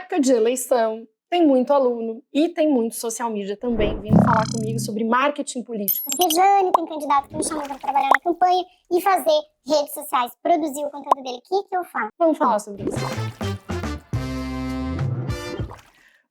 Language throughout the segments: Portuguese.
época de eleição, tem muito aluno e tem muito social media também vindo falar comigo sobre marketing político. Porque Jane tem candidato que me chamou para trabalhar na campanha e fazer redes sociais, produzir o conteúdo dele. O que eu faço? Vamos falar sobre isso.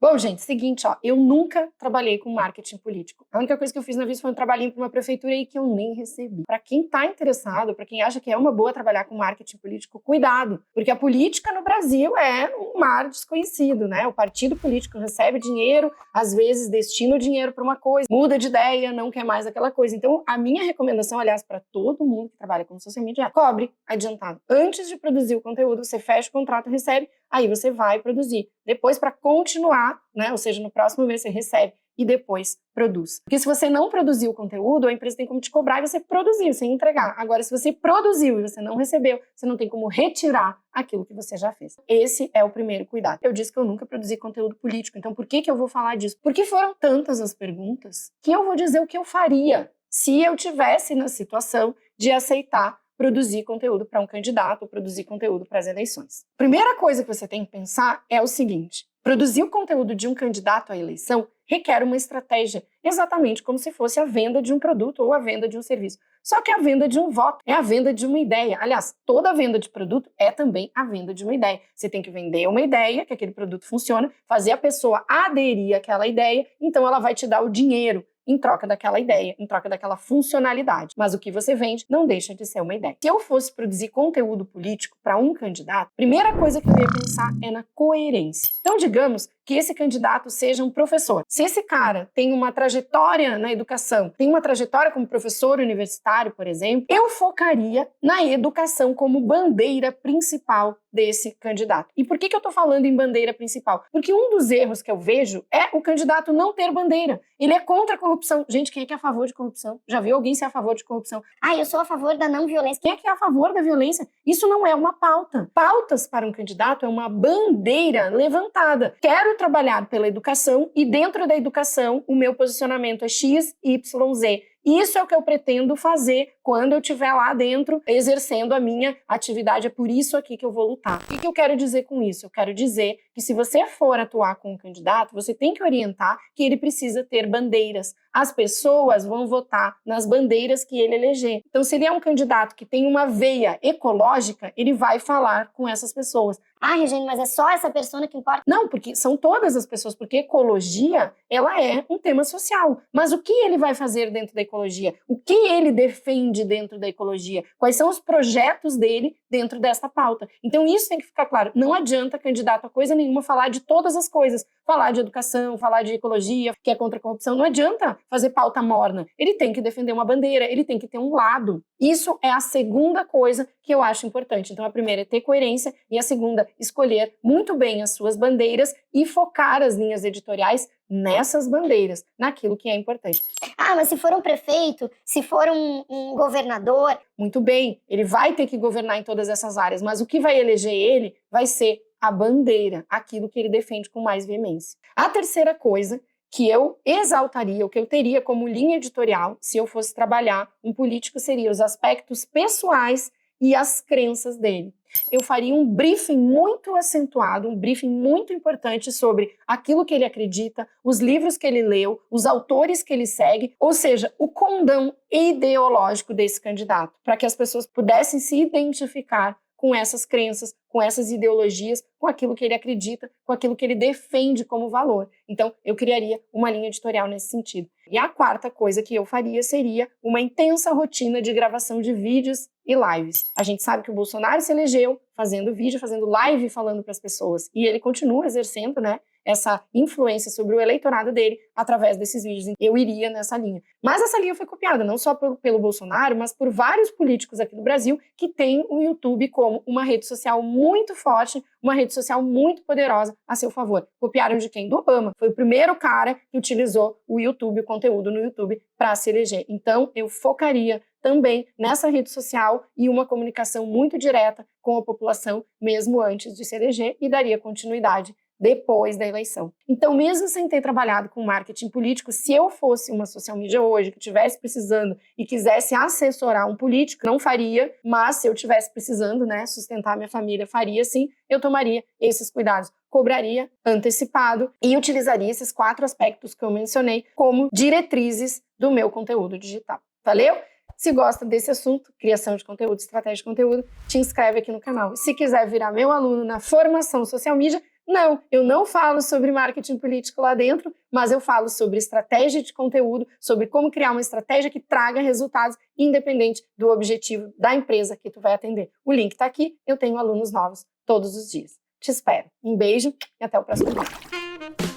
Bom, gente, seguinte, ó, eu nunca trabalhei com marketing político. A única coisa que eu fiz na vida foi um trabalhinho para uma prefeitura aí que eu nem recebi. Para quem tá interessado, para quem acha que é uma boa trabalhar com marketing político, cuidado, porque a política no Brasil é um mar desconhecido, né? O partido político recebe dinheiro, às vezes destina o dinheiro para uma coisa, muda de ideia, não quer mais aquela coisa. Então, a minha recomendação, aliás, para todo mundo que trabalha com social media é: cobre adiantado. Antes de produzir o conteúdo, você fecha o contrato, recebe, aí você vai produzir. Depois, para continuar, né? Ou seja, no próximo mês você recebe e depois produz. Porque se você não produziu o conteúdo, a empresa tem como te cobrar e você produziu, sem entregar. Agora, se você produziu e você não recebeu, você não tem como retirar aquilo que você já fez. Esse é o primeiro cuidado. Eu disse que eu nunca produzi conteúdo político, então por que eu vou falar disso? Porque foram tantas as perguntas que eu vou dizer o que eu faria se eu tivesse na situação de aceitar produzir conteúdo para um candidato ou produzir conteúdo para as eleições. Primeira coisa que você tem que pensar é o seguinte: produzir o conteúdo de um candidato à eleição requer uma estratégia, exatamente como se fosse a venda de um produto ou a venda de um serviço. Só que a venda de um voto é a venda de uma ideia. Aliás, toda venda de produto é também a venda de uma ideia. Você tem que vender uma ideia, que aquele produto funciona, fazer a pessoa aderir àquela ideia, então ela vai te dar o dinheiro em troca daquela ideia, em troca daquela funcionalidade. Mas o que você vende não deixa de ser uma ideia. Se eu fosse produzir conteúdo político para um candidato, a primeira coisa que eu ia pensar é na coerência. Então, digamos que esse candidato seja um professor. Se esse cara tem uma trajetória na educação, tem uma trajetória como professor universitário, por exemplo, eu focaria na educação como bandeira principal desse candidato. E por que eu estou falando em bandeira principal? Porque um dos erros que eu vejo é o candidato não ter bandeira. Ele é contra a corrupção. Gente, quem é que é a favor de corrupção? Já viu alguém ser a favor de corrupção? Eu sou a favor da não violência. Quem é que é a favor da violência? Isso não é uma pauta. Pautas para um candidato é uma bandeira levantada. Quero trabalhar pela educação e dentro da educação o meu posicionamento é X, Y, Z. Isso é o que eu pretendo fazer quando eu estiver lá dentro exercendo a minha atividade. É por isso aqui que eu vou lutar. O que eu quero dizer com isso? Eu quero dizer que se você for atuar com um candidato, você tem que orientar que ele precisa ter bandeiras. As pessoas vão votar nas bandeiras que ele eleger. Então, se ele é um candidato que tem uma veia ecológica, ele vai falar com essas pessoas. Regine, mas é só essa pessoa que importa? Não, porque são todas as pessoas, porque ecologia, ela é um tema social. Mas o que ele vai fazer dentro da ecologia? O que ele defende dentro da ecologia? Quais são os projetos dele dentro dessa pauta? Então isso tem que ficar claro. Não adianta candidato a coisa nenhuma falar de todas as coisas. Falar de educação, falar de ecologia, que é contra a corrupção. Não adianta fazer pauta morna. Ele tem que defender uma bandeira, ele tem que ter um lado. Isso é a segunda coisa que eu acho importante. Então a primeira é ter coerência e a segunda, escolher muito bem as suas bandeiras e focar as linhas editoriais nessas bandeiras, naquilo que é importante. Mas se for um prefeito, se for um governador... Muito bem, ele vai ter que governar em todas essas áreas, mas o que vai eleger ele vai ser a bandeira, aquilo que ele defende com mais veemência. A terceira coisa que eu exaltaria, o que eu teria como linha editorial, se eu fosse trabalhar um político, seria os aspectos pessoais e as crenças dele. Eu faria um briefing muito acentuado, um briefing muito importante sobre aquilo que ele acredita, os livros que ele leu, os autores que ele segue, ou seja, o condão ideológico desse candidato, para que as pessoas pudessem se identificar com essas crenças, com essas ideologias, com aquilo que ele acredita, com aquilo que ele defende como valor. Então, eu criaria uma linha editorial nesse sentido. E a quarta coisa que eu faria seria uma intensa rotina de gravação de vídeos e lives. A gente sabe que o Bolsonaro se elegeu fazendo vídeo, fazendo live, falando para as pessoas. E ele continua exercendo, essa influência sobre o eleitorado dele através desses vídeos. Eu iria nessa linha. Mas essa linha foi copiada não só pelo Bolsonaro, mas por vários políticos aqui do Brasil que têm o YouTube como uma rede social muito forte, uma rede social muito poderosa a seu favor. Copiaram de quem? Do Obama. Foi o primeiro cara que utilizou o YouTube, o conteúdo no YouTube, para se eleger. Então, eu focaria também nessa rede social e uma comunicação muito direta com a população, mesmo antes de se eleger, e daria continuidade depois da eleição. Então, mesmo sem ter trabalhado com marketing político, se eu fosse uma social media hoje, que estivesse precisando e quisesse assessorar um político, não faria, mas se eu estivesse precisando, né, sustentar minha família, faria sim, eu tomaria esses cuidados. Cobraria antecipado e utilizaria esses 4 aspectos que eu mencionei como diretrizes do meu conteúdo digital. Valeu? Se gosta desse assunto, criação de conteúdo, estratégia de conteúdo, te inscreve aqui no canal. E se quiser virar meu aluno na formação social media, não, eu não falo sobre marketing político lá dentro, mas eu falo sobre estratégia de conteúdo, sobre como criar uma estratégia que traga resultados independente do objetivo da empresa que tu vai atender. O link está aqui, eu tenho alunos novos todos os dias. Te espero. Um beijo e até o próximo vídeo.